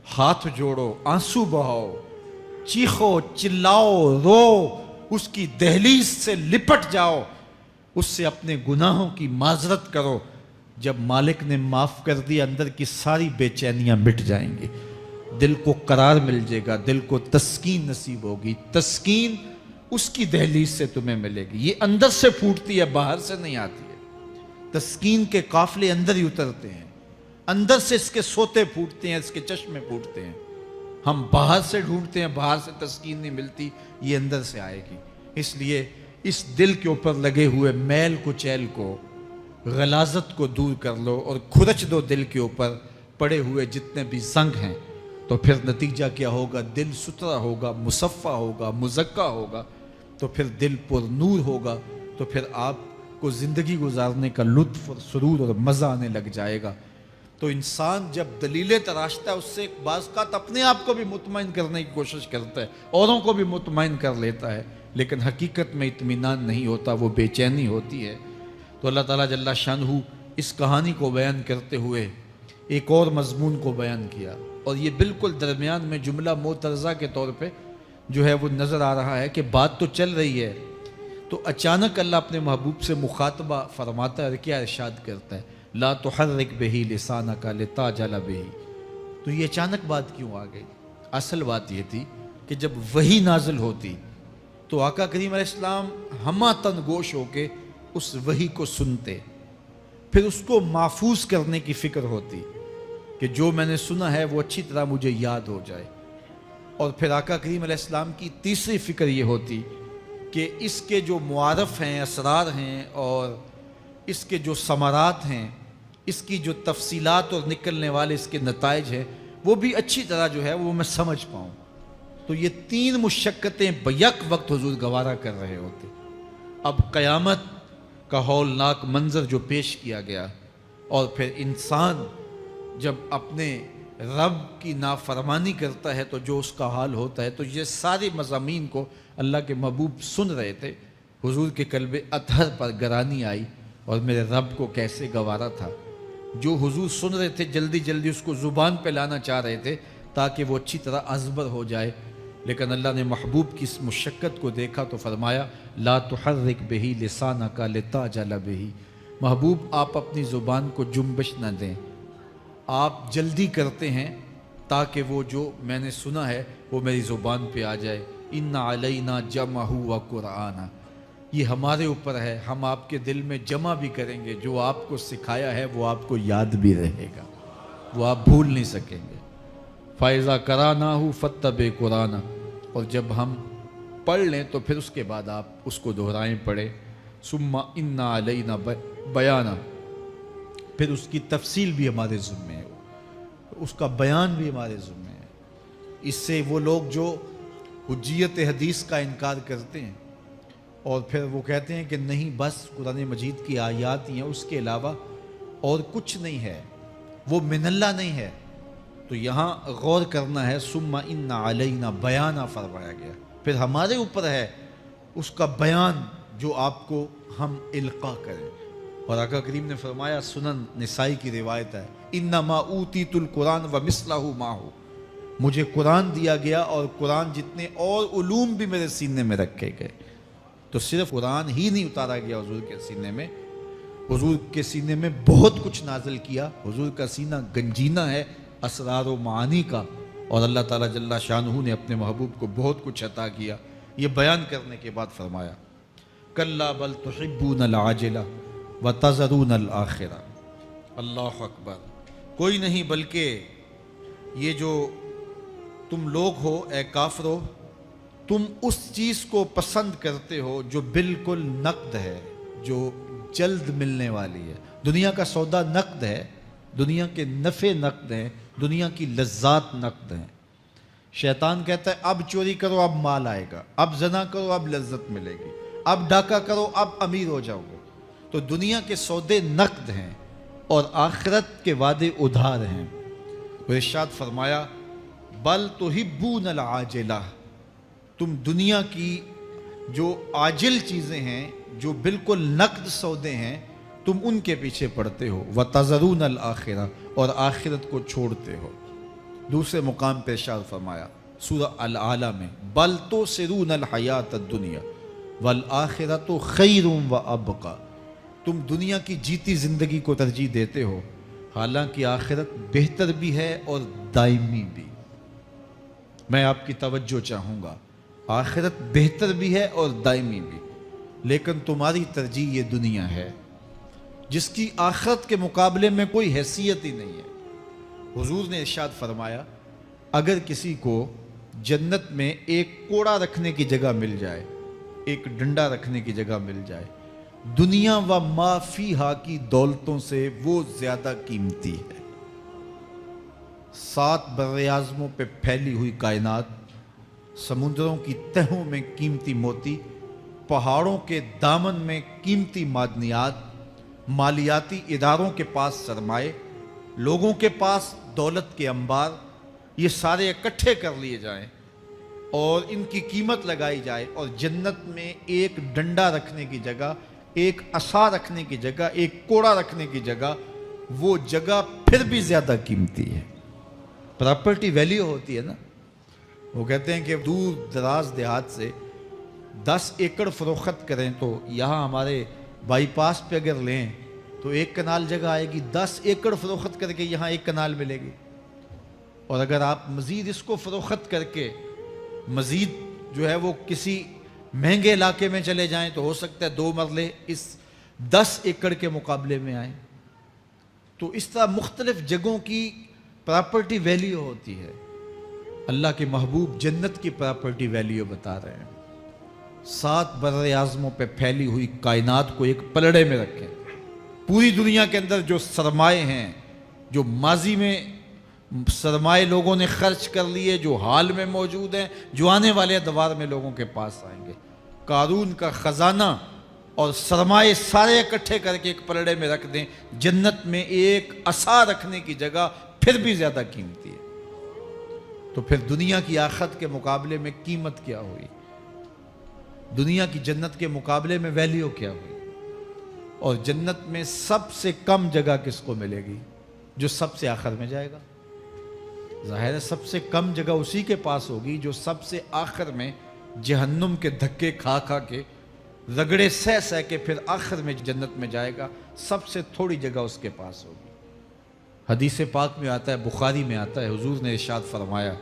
ہاتھ جوڑو، آنسو بہاؤ، چیخو، چلاؤ، رو، اس کی دہلیز سے لپٹ جاؤ، اس سے اپنے گناہوں کی معذرت کرو۔ جب مالک نے معاف کر دیا، اندر کی ساری بے چینیاں مٹ جائیں گی، دل کو قرار مل جائے گا، دل کو تسکین نصیب ہوگی۔ تسکین اس کی دہلیز سے تمہیں ملے گی، یہ اندر سے پھوٹتی ہے، باہر سے نہیں آتی ہے۔ تسکین کے قافلے اندر ہی اترتے ہیں، اندر سے اس کے سوتے پھوٹتے ہیں، اس کے چشمے پھوٹتے ہیں۔ ہم باہر سے ڈھونڈتے ہیں، باہر سے تسکین نہیں ملتی، یہ اندر سے آئے گی۔ اس لیے اس دل کے اوپر لگے ہوئے میل کچیل کو، غلاظت کو دور کر لو اور کھرچ دو دل کے اوپر پڑے ہوئے جتنے بھی زنگ ہیں، تو پھر نتیجہ کیا ہوگا؟ دل ستھرا ہوگا، مصفا ہوگا، مزکا ہوگا، تو پھر دل پر نور ہوگا، تو پھر آپ کو زندگی گزارنے کا لطف اور سرور اور مزہ آنے لگ جائے گا۔ تو انسان جب دلیلیں تراشتا ہے، اس سے بعض اوقات اپنے آپ کو بھی مطمئن کرنے کی کوشش کرتا ہے، اوروں کو بھی مطمئن کر لیتا ہے، لیکن حقیقت میں اطمینان نہیں ہوتا، وہ بے چینی ہوتی ہے۔ تو اللہ تعالیٰ جل شانہ اس کہانی کو بیان کرتے ہوئے ایک اور مضمون کو بیان کیا، اور یہ بالکل درمیان میں جملہ معترضہ کے طور پہ جو ہے وہ نظر آ رہا ہے کہ بات تو چل رہی ہے، تو اچانک اللہ اپنے محبوب سے مخاطبہ فرماتا ہے اور کیا ارشاد کرتا ہے؟ لا تحرک بہ لسانک لتعجل بہ۔ تو یہ اچانک بات کیوں آ گئی؟ اصل بات یہ تھی کہ جب وحی نازل ہوتی تو آقا کریم علیہ السلام ہمہ تن گوش ہو کے اس وحی کو سنتے، پھر اس کو محفوظ کرنے کی فکر ہوتی کہ جو میں نے سنا ہے وہ اچھی طرح مجھے یاد ہو جائے، اور پھر آقا کریم علیہ السلام کی تیسری فکر یہ ہوتی کہ اس کے جو معارف ہیں، اسرار ہیں، اور اس کے جو ثمرات ہیں، اس کی جو تفصیلات اور نکلنے والے اس کے نتائج ہیں، وہ بھی اچھی طرح جو ہے وہ میں سمجھ پاؤں۔ تو یہ تین مشقتیں بیک وقت حضور گوارا کر رہے ہوتے۔ اب قیامت کا ہولناک منظر جو پیش کیا گیا، اور پھر انسان جب اپنے رب کی نافرمانی کرتا ہے تو جو اس کا حال ہوتا ہے، تو یہ سارے مضامین کو اللہ کے محبوب سن رہے تھے۔ حضور کے قلب اطہر پر گرانی آئی، اور میرے رب کو کیسے گوارا تھا۔ جو حضور سن رہے تھے جلدی جلدی اس کو زبان پہ لانا چاہ رہے تھے تاکہ وہ اچھی طرح ازبر ہو جائے، لیکن اللہ نے محبوب کی اس مشقت کو دیکھا تو فرمایا لا تحرک بہ لسانک لتعجل بہ۔ محبوب آپ اپنی زبان کو جنبش نہ دیں، آپ جلدی کرتے ہیں تاکہ وہ جو میں نے سنا ہے وہ میری زبان پہ آ جائے، ان علینا جمعہ و قرآن، یہ ہمارے اوپر ہے، ہم آپ کے دل میں جمع بھی کریں گے، جو آپ کو سکھایا ہے وہ آپ کو یاد بھی رہے گا، وہ آپ بھول نہیں سکیں گے۔ فَإِذَا قَرَأْنَاهُ فَاتَّبِعْ قُرْآنَ، اور جب ہم پڑھ لیں تو پھر اس کے بعد آپ اس کو دہرائیں پڑھیں۔ ثُمَّ إِنَّ عَلَيْنَا بَيَانًا، پھر اس کی تفصیل بھی ہمارے ذمہ ہے، اس کا بیان بھی ہمارے ذمہ ہے۔ اس سے وہ لوگ جو حجیت حدیث کا انکار کرتے ہیں اور پھر وہ کہتے ہیں کہ نہیں بس قرآن مجید کی آیات ہی ہیں، اس کے علاوہ اور کچھ نہیں ہے، وہ من اللہ نہیں ہے، تو یہاں غور کرنا ہے۔ ثم ان علینا بیانہ فرمایا گیا، پھر ہمارے اوپر ہے اس کا بیان جو آپ کو ہم القاء کریں۔ اور آقا کریم نے فرمایا، سنن نسائی کی روایت ہے، انما اوتیت القرآن ومثلہ معہ، مجھے قرآن دیا گیا اور قرآن جتنے اور علوم بھی میرے سینے میں رکھے گئے۔ تو صرف قرآن ہی نہیں اتارا گیا حضور کے سینے میں، حضور کے سینے میں بہت کچھ نازل کیا۔ حضور کا سینہ گنجینہ ہے اسرار و معانی کا، اور اللہ تعالیٰ جل شانہ نے اپنے محبوب کو بہت کچھ عطا کیا۔ یہ بیان کرنے کے بعد فرمایا، کلا بل تحبون العاجلہ وتذرون الآخرہ۔ اللہ اکبر، کوئی نہیں بلکہ یہ جو تم لوگ ہو اے کافرو، تم اس چیز کو پسند کرتے ہو جو بالکل نقد ہے، جو جلد ملنے والی ہے۔ دنیا کا سودا نقد ہے، دنیا کے نفع نقد ہیں، دنیا کی لذات نقد ہیں۔ شیطان کہتا ہے اب چوری کرو اب مال آئے گا، اب زنا کرو اب لذت ملے گی، اب ڈاکہ کرو اب امیر ہو جاؤ گے۔ تو دنیا کے سودے نقد ہیں اور آخرت کے وعدے ادھار ہیں۔ وہ ارشاد فرمایا، بل تحبون العاجلہ، تم دنیا کی جو عاجل چیزیں ہیں، جو بالکل نقد سودے ہیں، تم ان کے پیچھے پڑتے ہو، وتذرون الآخرہ، اور آخرت کو چھوڑتے ہو۔ دوسرے مقام پہ ارشاد فرمایا سورہ الاعلیٰ میں، بل تؤثرون الحیات الدنیا والآخرۃ خیر وابقی، تم دنیا کی جیتی زندگی کو ترجیح دیتے ہو، حالانکہ آخرت بہتر بھی ہے اور دائمی بھی۔ میں آپ کی توجہ چاہوں گا، آخرت بہتر بھی ہے اور دائمی بھی، لیکن تمہاری ترجیح یہ دنیا ہے جس کی آخرت کے مقابلے میں کوئی حیثیت ہی نہیں ہے۔ حضور نے ارشاد فرمایا، اگر کسی کو جنت میں ایک کوڑا رکھنے کی جگہ مل جائے، ایک ڈنڈا رکھنے کی جگہ مل جائے، دنیا و ما فیہا کی دولتوں سے وہ زیادہ قیمتی ہے۔ 7 براعظموں پہ پھیلی ہوئی کائنات، سمندروں کی تہوں میں قیمتی موتی، پہاڑوں کے دامن میں قیمتی معدنیات، مالیاتی اداروں کے پاس سرمائے، لوگوں کے پاس دولت کے انبار، یہ سارے اکٹھے کر لیے جائیں اور ان کی قیمت لگائی جائے، اور جنت میں ایک ڈنڈا رکھنے کی جگہ، ایک عصا رکھنے کی جگہ، ایک کوڑا رکھنے کی جگہ، وہ جگہ پھر بھی زیادہ قیمتی ہے۔ پراپرٹی ویلیو ہوتی ہے نا، وہ کہتے ہیں کہ دور دراز دیہات سے 10 ایکڑ فروخت کریں تو یہاں ہمارے بائی پاس پہ اگر لیں تو 1 کنال جگہ آئے گی، 10 ایکڑ فروخت کر کے یہاں 1 کنال ملے گی۔ اور اگر آپ مزید اس کو فروخت کر کے مزید جو ہے وہ کسی مہنگے علاقے میں چلے جائیں تو ہو سکتا ہے 2 مرلے اس 10 ایکڑ کے مقابلے میں آئیں۔ تو اس طرح مختلف جگہوں کی پراپرٹی ویلیو ہوتی ہے۔ اللہ کے محبوب جنت کی پراپرٹی ویلیو بتا رہے ہیں۔ 7 براعظموں پہ پھیلی ہوئی کائنات کو ایک پلڑے میں رکھیں، پوری دنیا کے اندر جو سرمائے ہیں، جو ماضی میں سرمائے لوگوں نے خرچ کر لیے، جو حال میں موجود ہیں، جو آنے والے ادوار میں لوگوں کے پاس آئیں گے، قارون کا خزانہ اور سرمائے سارے اکٹھے کر کے ایک پلڑے میں رکھ دیں، جنت میں ایک عصا رکھنے کی جگہ پھر بھی زیادہ قیمتی ہے۔ تو پھر دنیا کی آخرت کے مقابلے میں قیمت کیا ہوئی؟ دنیا کی جنت کے مقابلے میں ویلیو کیا ہوئی؟ اور جنت میں سب سے کم جگہ کس کو ملے گی؟ جو سب سے آخر میں جائے گا۔ ظاہر ہے سب سے کم جگہ اسی کے پاس ہوگی جو سب سے آخر میں جہنم کے دھکے کھا کھا کے، رگڑے سہ سہ کے پھر آخر میں جنت میں جائے گا۔ سب سے تھوڑی جگہ اس کے پاس ہوگی۔ حدیث پاک میں آتا ہے، بخاری میں آتا ہے، حضور نے ارشاد فرمایا،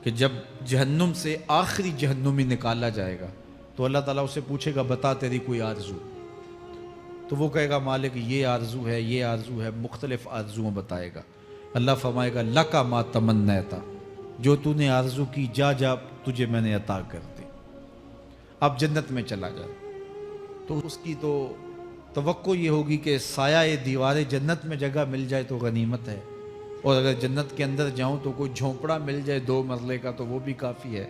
کہ جب جہنم سے آخری جہنمی نکالا جائے گا تو اللہ تعالیٰ اسے پوچھے گا بتا تیری کوئی آرزو، تو وہ کہے گا مالک یہ آرزو ہے، یہ آرزو ہے، مختلف آرزوؤں بتائے گا۔ اللہ فرمائے گا لکا ما تمنیتا، جو تو نے آرزو کی جا جا تجھے میں نے عطا کر دی، اب جنت میں چلا جا۔ تو اس کی تو توقع یہ ہوگی کہ سایہ دیوار جنت میں جگہ مل جائے تو غنیمت ہے، اور اگر جنت کے اندر جاؤں تو کوئی جھونپڑا مل جائے 2 مرلے کا تو وہ بھی کافی ہے۔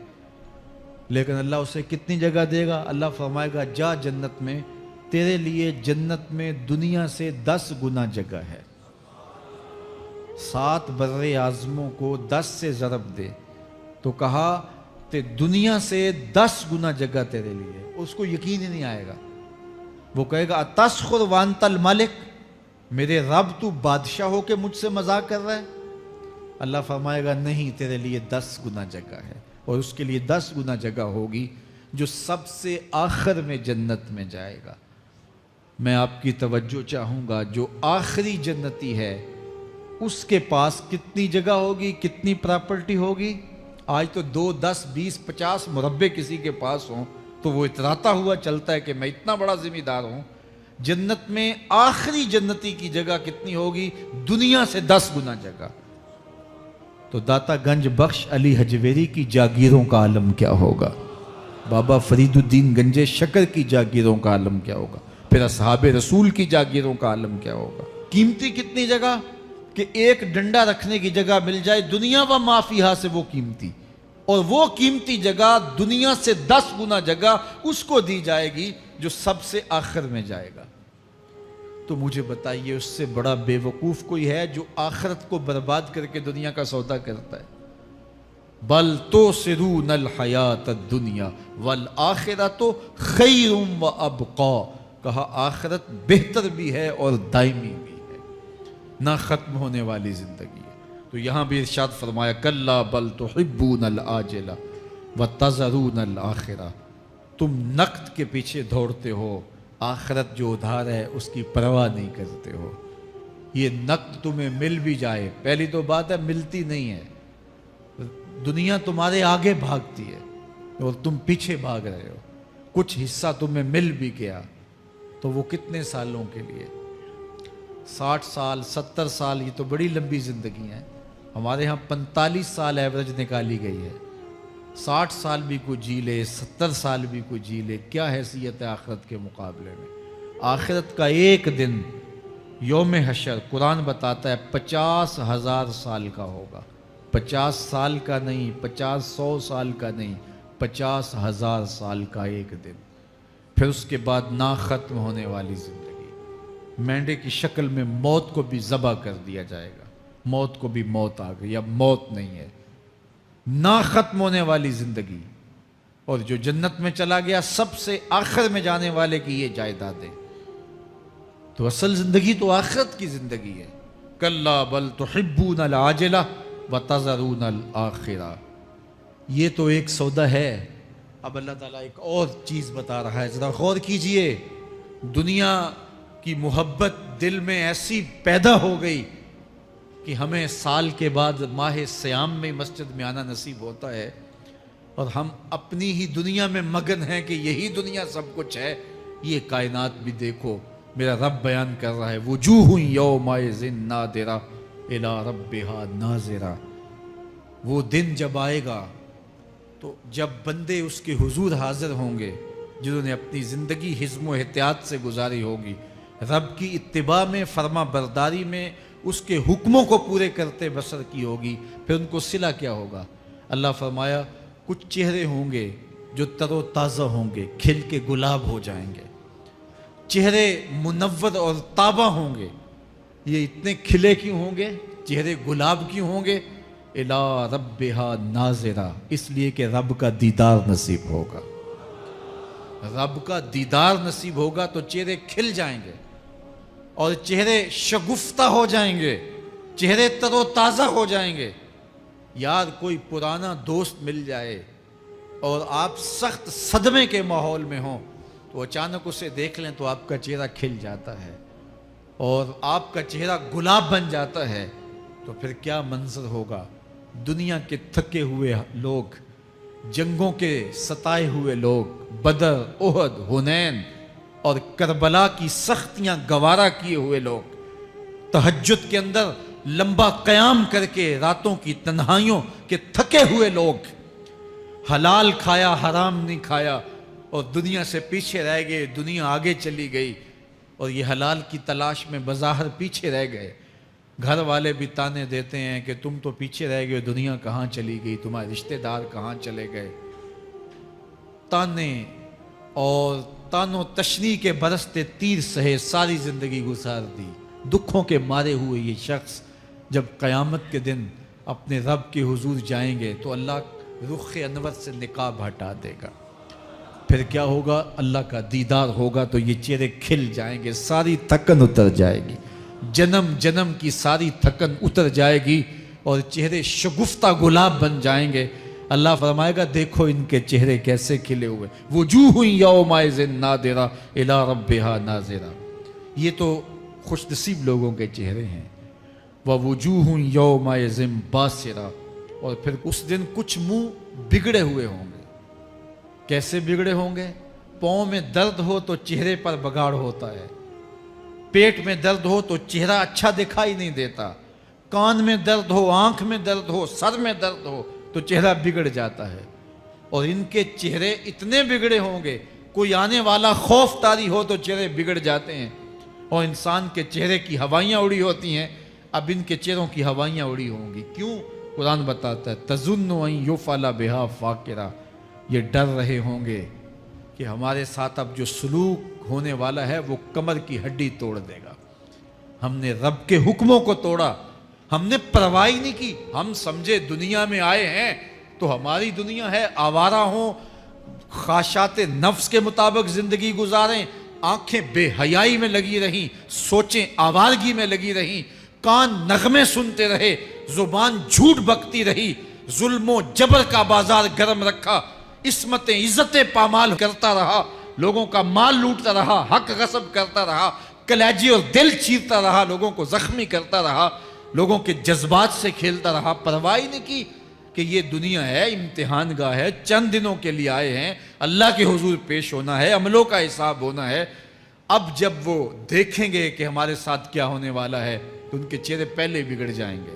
لیکن اللہ اسے کتنی جگہ دے گا؟ اللہ فرمائے گا جا جنت میں، تیرے لیے جنت میں دنیا سے 10 گنا جگہ ہے۔ 7 بر اعظموں کو 10 سے ضرب دے تو کہا کہ دنیا سے 10 گنا جگہ تیرے لیے۔ اس کو یقین ہی نہیں آئے گا، وہ کہے گا اتسخر وانت الملک، میرے رب تو بادشاہ ہو کے مجھ سے مذاق کر رہا ہے؟ اللہ فرمائے گا نہیں، تیرے لیے 10 گنا جگہ ہے، اور اس کے لیے 10 گنا جگہ ہوگی جو سب سے آخر میں جنت میں جائے گا۔ میں آپ کی توجہ چاہوں گا، جو آخری جنتی ہے اس کے پاس کتنی جگہ ہوگی، کتنی پراپرٹی ہوگی؟ آج تو 2 10 20 50 مربع کسی کے پاس ہوں تو وہ اتراتا ہوا چلتا ہے کہ میں اتنا بڑا ذمہ دار ہوں۔ جنت میں آخری جنتی کی جگہ کتنی ہوگی؟ دنیا سے 10 گنا جگہ۔ تو داتا گنج بخش علی حجویری کی جاگیروں کا عالم کیا ہوگا؟ بابا فرید الدین گنج شکر کی جاگیروں کا عالم کیا ہوگا؟ پھر اصحاب رسول کی جاگیروں کا عالم کیا ہوگا؟ قیمتی کتنی جگہ کہ ایک ڈنڈا رکھنے کی جگہ مل جائے، دنیا و ما فیہا سے وہ قیمتی، اور وہ قیمتی جگہ دنیا سے 10 گنا جگہ اس کو دی جائے گی جو سب سے آخر میں جائے گا۔ تو مجھے بتائیے اس سے بڑا بے وقوف کوئی ہے جو آخرت کو برباد کر کے دنیا کا سودا کرتا ہے؟ بل توسرون الحیات الدنیا والآخرۃ خیر و ابقا، کہا آخرت بہتر بھی ہے اور دائمی بھی ہے، نہ ختم ہونے والی زندگی ہے۔ تو یہاں بھی ارشاد فرمایا کلا بل تحبون العاجلہ وتذرون الآخرہ، تم نقد کے پیچھے دوڑتے ہو، آخرت جو ادھار ہے اس کی پرواہ نہیں کرتے ہو۔ یہ نقد تمہیں مل بھی جائے، پہلی تو بات ہے ملتی نہیں ہے، دنیا تمہارے آگے بھاگتی ہے اور تم پیچھے بھاگ رہے ہو۔ کچھ حصہ تمہیں مل بھی گیا تو وہ کتنے سالوں کے لیے؟ 60 سال 70 سال، یہ تو بڑی لمبی زندگی ہیں۔ ہمارے ہاں 45 سال ایوریج نکالی گئی ہے۔ 60 سال بھی کوئی جی لے، 70 سال بھی کوئی جی لے، کیا حیثیت ہے آخرت کے مقابلے میں؟ آخرت کا ایک دن یوم حشر قرآن بتاتا ہے 50,000 سال کا ہوگا۔ 50 سال کا نہیں، 100 سال کا نہیں، 50,000 سال کا ایک دن۔ پھر اس کے بعد نہ ختم ہونے والی زندگی، مینڈے کی شکل میں موت کو بھی ذبح کر دیا جائے گا، موت کو بھی موت آ گئی، اب موت نہیں ہے، نہ ختم ہونے والی زندگی۔ اور جو جنت میں چلا گیا سب سے آخر میں جانے والے کی یہ جائیدادیں۔ تو اصل زندگی تو آخرت کی زندگی ہے۔ کلا بل تحبون العاجلہ وتذرون الآخرہ، یہ تو ایک سودا ہے۔ اب اللہ تعالیٰ ایک اور چیز بتا رہا ہے، ذرا غور کیجئے۔ دنیا کی محبت دل میں ایسی پیدا ہو گئی کہ ہمیں سال کے بعد ماہ سیام میں مسجد میں آنا نصیب ہوتا ہے، اور ہم اپنی ہی دنیا میں مگن ہیں کہ یہی دنیا سب کچھ ہے۔ یہ کائنات بھی دیکھو، میرا رب بیان کر رہا ہے وجوہ یومئذ ناظرہ الی ربہا ناظرہ۔ وہ دن جب آئے گا تو جب بندے اس کے حضور حاضر ہوں گے جنہوں نے اپنی زندگی حزم و احتیاط سے گزاری ہوگی، رب کی اتباع میں، فرما برداری میں، اس کے حکموں کو پورے کرتے بسر کی ہوگی، پھر ان کو صلہ کیا ہوگا؟ اللہ فرمایا کچھ چہرے ہوں گے جو تر و تازہ ہوں گے، کھل کے گلاب ہو جائیں گے، چہرے منور اور تابہ ہوں گے۔ یہ اتنے کھلے کیوں ہوں گے، چہرے گلاب کیوں ہوں گے؟ الی ربہا ناظرہ، اس لیے کہ رب کا دیدار نصیب ہوگا۔ رب کا دیدار نصیب ہوگا تو چہرے کھل جائیں گے اور چہرے شگفتہ ہو جائیں گے، چہرے تر و تازہ ہو جائیں گے۔ یار کوئی پرانا دوست مل جائے اور آپ سخت صدمے کے ماحول میں ہوں تو اچانک اسے دیکھ لیں تو آپ کا چہرہ کھل جاتا ہے اور آپ کا چہرہ گلاب بن جاتا ہے، تو پھر کیا منظر ہوگا؟ دنیا کے تھکے ہوئے لوگ، جنگوں کے ستائے ہوئے لوگ، بدر، احد، حنین اور کربلا کی سختیاں گوارا کیے ہوئے لوگ، تہجد کے اندر لمبا قیام کر کے راتوں کی تنہائیوں کے تھکے ہوئے لوگ، حلال کھایا حرام نہیں کھایا اور دنیا سے پیچھے رہ گئے، دنیا آگے چلی گئی اور یہ حلال کی تلاش میں بظاہر پیچھے رہ گئے۔ گھر والے بھی تانے دیتے ہیں کہ تم تو پیچھے رہ گئے، دنیا کہاں چلی گئی، تمہارے رشتہ دار کہاں چلے گئے۔ تانے اور تانوں تشنی کے برستے تیر سہے ساری زندگی گزار دی۔ دکھوں کے مارے ہوئے یہ شخص جب قیامت کے دن اپنے رب کے حضور جائیں گے تو اللہ رخ انور سے نقاب ہٹا دے گا، پھر کیا ہوگا؟ اللہ کا دیدار ہوگا تو یہ چہرے کھل جائیں گے، ساری تھکن اتر جائے گی، جنم جنم کی ساری تھکن اتر جائے گی اور چہرے شگفتہ گلاب بن جائیں گے۔ اللہ فرمائے گا دیکھو ان کے چہرے کیسے کھلے ہوئے، وجوہ یومئذ ناظرہ الی ربہا ناظرہ۔ یہ تو خوش نصیب لوگوں کے چہرے ہیں۔ ووجوہ یومئذ باسرہ، اور پھر اس دن کچھ منہ بگڑے ہوئے ہوں گے۔ کیسے بگڑے ہوں گے؟ پاؤں میں درد ہو تو چہرے پر بگاڑ ہوتا ہے، پیٹ میں درد ہو تو چہرہ اچھا دکھائی نہیں دیتا، کان میں درد ہو، آنکھ میں درد ہو، سر میں درد ہو تو چہرہ بگڑ جاتا ہے۔ اور ان کے چہرے اتنے بگڑے ہوں گے، کوئی آنے والا خوف طاری ہو تو چہرے بگڑ جاتے ہیں۔ اور انسان کے چہرے کی ہوائیاں اڑی ہوتی ہیں، اب ان کے چہروں کی ہوائیاں اڑی ہوں گی۔ کیوں؟ قرآن بتاتا ہے تظن ان یفعل بہا فاقرہ، یہ ڈر رہے ہوں گے کہ ہمارے ساتھ اب جو سلوک ہونے والا ہے وہ کمر کی ہڈی توڑ دے گا۔ ہم نے رب کے حکموں کو توڑا، ہم نے پرواہ نہیں کی، ہم سمجھے دنیا میں آئے ہیں تو ہماری دنیا ہے، آوارہ ہوں، خواہشات نفس کے مطابق زندگی گزاریں، آنکھیں بے حیائی میں لگی رہیں، سوچیں آوارگی میں لگی رہیں، کان نغمے سنتے رہے، زبان جھوٹ بکتی رہی، ظلم و جبر کا بازار گرم رکھا، عصمتیں عزتیں پامال کرتا رہا، لوگوں کا مال لوٹتا رہا، حق غصب کرتا رہا، کلیجے اور دل چیرتا رہا، لوگوں کو زخمی کرتا رہا، لوگوں کے جذبات سے کھیلتا رہا، پرواہ نہیں کی کہ یہ دنیا ہے، امتحان گاہ ہے، چند دنوں کے لیے آئے ہیں، اللہ کے حضور پیش ہونا ہے، عملوں کا حساب ہونا ہے۔ اب جب وہ دیکھیں گے کہ ہمارے ساتھ کیا ہونے والا ہے تو ان کے چہرے پہلے بگڑ جائیں گے۔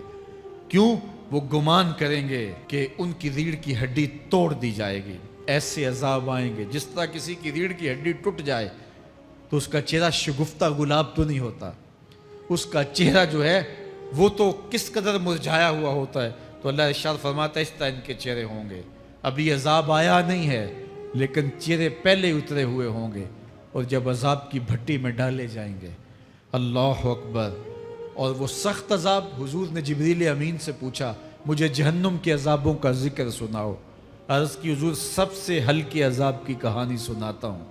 کیوں؟ وہ گمان کریں گے کہ ان کی ریڑھ کی ہڈی توڑ دی جائے گی، ایسے عذاب آئیں گے جس طرح کسی کی ریڑھ کی ہڈی ٹوٹ جائے تو اس کا چہرہ شگفتہ گلاب تو نہیں ہوتا، اس کا چہرہ جو ہے وہ تو کس قدر مرجھایا ہوا ہوتا ہے۔ تو اللہ ارشاد فرماتا ہے اس طرح ان کے چہرے ہوں گے۔ ابھی عذاب آیا نہیں ہے لیکن چہرے پہلے اترے ہوئے ہوں گے، اور جب عذاب کی بھٹی میں ڈالے جائیں گے، اللہ اکبر، اور وہ سخت عذاب، حضور نے جبریل امین سے پوچھا مجھے جہنم کے عذابوں کا ذکر سناؤ۔ عرض کی حضور سب سے ہلکے عذاب کی کہانی سناتا ہوں،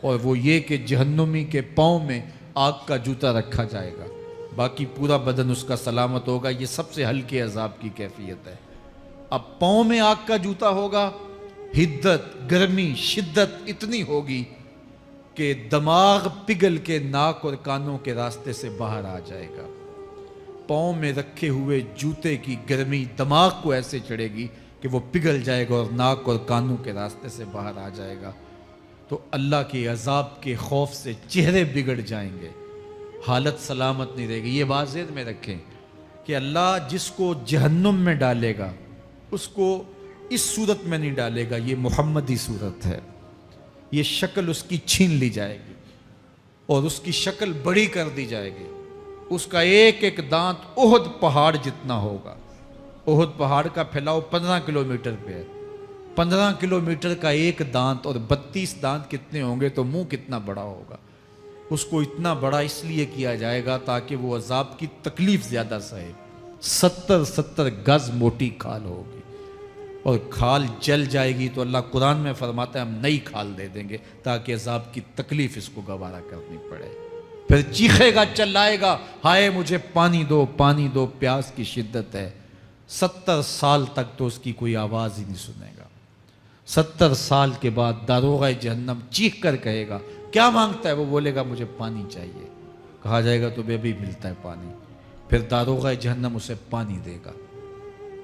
اور وہ یہ کہ جہنمی کے پاؤں میں آگ کا جوتا رکھا جائے گا، باقی پورا بدن اس کا سلامت ہوگا۔ یہ سب سے ہلکے عذاب کی کیفیت ہے۔ اب پاؤں میں آگ کا جوتا ہوگا، حدت، گرمی، شدت اتنی ہوگی کہ دماغ پگھل کے ناک اور کانوں کے راستے سے باہر آ جائے گا۔ پاؤں میں رکھے ہوئے جوتے کی گرمی دماغ کو ایسے چڑھے گی کہ وہ پگھل جائے گا اور ناک اور کانوں کے راستے سے باہر آ جائے گا۔ تو اللہ کے عذاب کے خوف سے چہرے بگڑ جائیں گے، حالت سلامت نہیں رہے گی۔ یہ بات ذہن میں رکھیں کہ اللہ جس کو جہنم میں ڈالے گا اس کو اس صورت میں نہیں ڈالے گا، یہ محمدی صورت ہے، یہ شکل اس کی چھین لی جائے گی اور اس کی شکل بڑی کر دی جائے گی۔ اس کا ایک ایک دانت احد پہاڑ جتنا ہوگا۔ احد پہاڑ کا پھیلاؤ 15 کلومیٹر پہ ہے، 15 کلومیٹر کا ایک دانت، اور 32 دانت کتنے ہوں گے تو منہ کتنا بڑا ہوگا۔ اس کو اتنا بڑا اس لیے کیا جائے گا تاکہ وہ عذاب کی تکلیف زیادہ سہے۔ 70 گز موٹی کھال ہوگی اور کھال جل جائے گی تو اللہ قرآن میں فرماتا ہے ہم نئی کھال دے دیں گے تاکہ عذاب کی تکلیف اس کو گوارا کرنی پڑے۔ پھر چیخے گا، چلائے گا، ہائے مجھے پانی دو، پانی دو، پیاس کی شدت ہے۔ 70 سال تک تو اس کی کوئی آواز ہی نہیں سنے گا۔ 70 سال کے بعد داروغہ جہنم چیخ کر کہے گا کیا مانگتا ہے؟ وہ بولے گا مجھے پانی چاہیے۔ کہا جائے گا تو بے بھی ملتا ہے پانی۔ پھر داروغہ جہنم اسے پانی دے گا،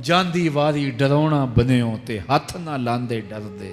ਜਾਂਦੀ ਵਾਰੀ ਡਰਾਉਣਾ ਬਨਿਓ ਤੇ ਹੱਥ ਨਾ ਲਾਂਦੇ ਡਰਦੇ,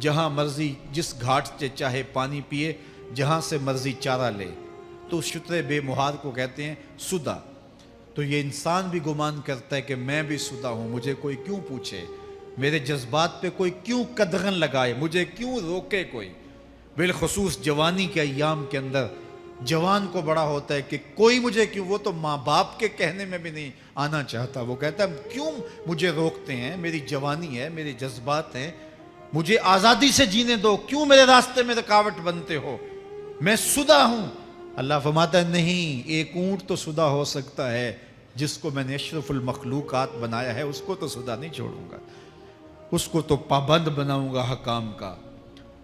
جہاں مرضی جس گھاٹ سے چاہے پانی پیے، جہاں سے مرضی چارہ لے، تو شتر بے مہار کو کہتے ہیں سدا۔ تو یہ انسان بھی گمان کرتا ہے کہ میں بھی سدا ہوں، مجھے کوئی کیوں پوچھے، میرے جذبات پہ کوئی کیوں قدغن لگائے، مجھے کیوں روکے کوئی۔ بالخصوص جوانی کے ایام کے اندر جوان کو بڑا ہوتا ہے کہ کوئی مجھے کیوں، وہ تو ماں باپ کے کہنے میں بھی نہیں آنا چاہتا، وہ کہتا ہے کیوں مجھے روکتے ہیں، میری جوانی ہے، میرے جذبات ہیں، مجھے آزادی سے جینے دو، کیوں میرے راستے میں رکاوٹ بنتے ہو، میں سدا ہوں۔ اللہ فرماتا ہے نہیں، ایک اونٹ تو سدا ہو سکتا ہے، جس کو میں نے اشرف المخلوقات بنایا ہے اس کو تو سدا نہیں چھوڑوں گا، اس کو تو پابند بناؤں گا حکام کا۔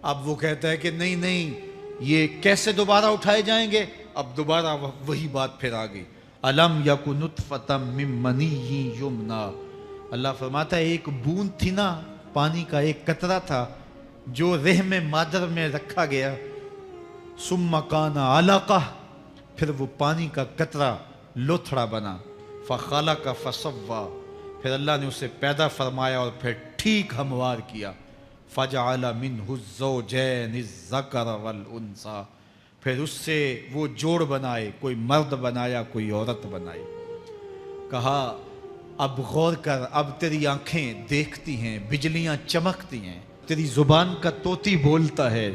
اب وہ کہتا ہے کہ نہیں نہیں، یہ کیسے دوبارہ اٹھائے جائیں گے؟ اب دوبارہ وہی بات پھر آ گئی، الم یک نطفۃ من منی یمنا۔ اللہ فرماتا ہے ایک بوند تھی نا، پانی کا ایک قطرہ تھا جو رحم مادر میں رکھا گیا، ثم کان علقہ، پھر وہ پانی کا قطرہ لوتھڑا بنا، فخلق فسوی، پھر اللہ نے اسے پیدا فرمایا اور پھر ٹھیک ہموار کیا، فجعل منہ الزوجین الذکر والانثی، پھر اس سے وہ جوڑ بنائے، کوئی مرد بنایا کوئی عورت بنائی۔ کہا اب غور کر، اب تیری آنکھیں دیکھتی ہیں، بجلیاں چمکتی ہیں، تیری زبان کا طوطی بولتا ہے،